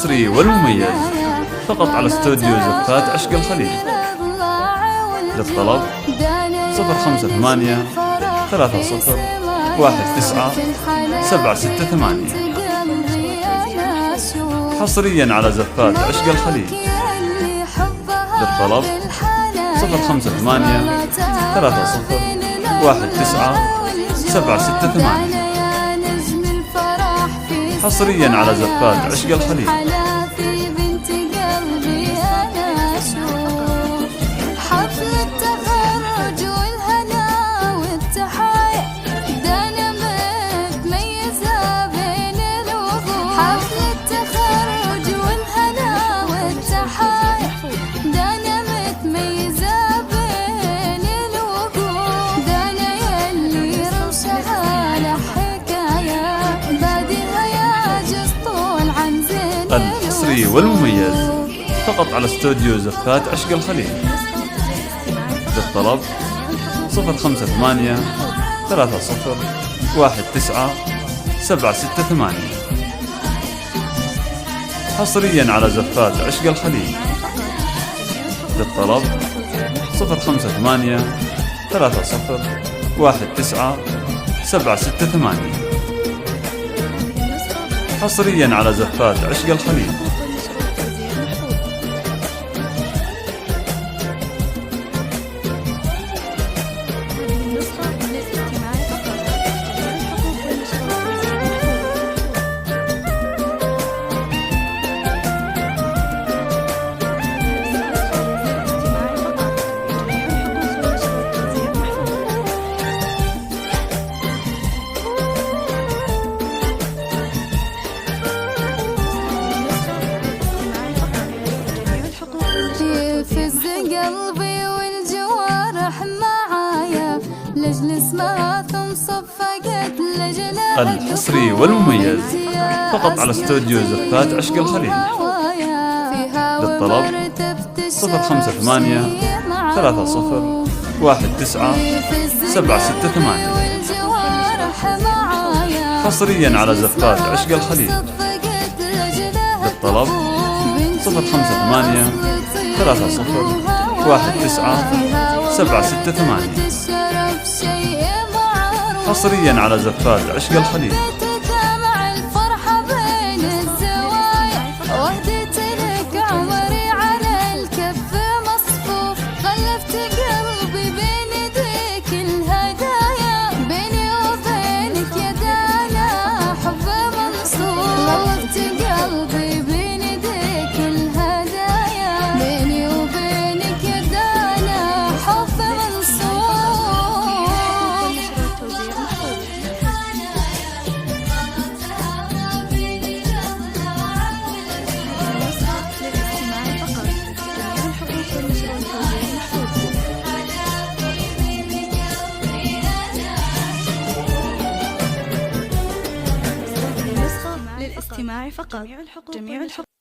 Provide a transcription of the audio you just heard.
الحصري والمميز فقط على استوديو زفات عشق الخليج. للطلب 058 30 19 768. حصريا على زفات عشق الخليج. للطلب 058 30 19 768. حصريا على زفات عشق الخليج. الحصري والمميز فقط على استوديو زفات عشق الخليج. للطلب 058 30 19 768. حصريا على زفات عشق الخليج. للطلب 058 30 19 768. حصريا على زفات عشق الخليج. قلبي والجوارح معايا لجل اسمها ثم صفقت لجلالك. الحصري والمميز فقط على استوديو زفات عشق الخليج. للطلب 058 30 19 768. حصريا على زفات عشق الخليج. للطلب 058 30 19 768. حصريا على زفات عشق الخليج. للاستماع فقط. جميع الحقوق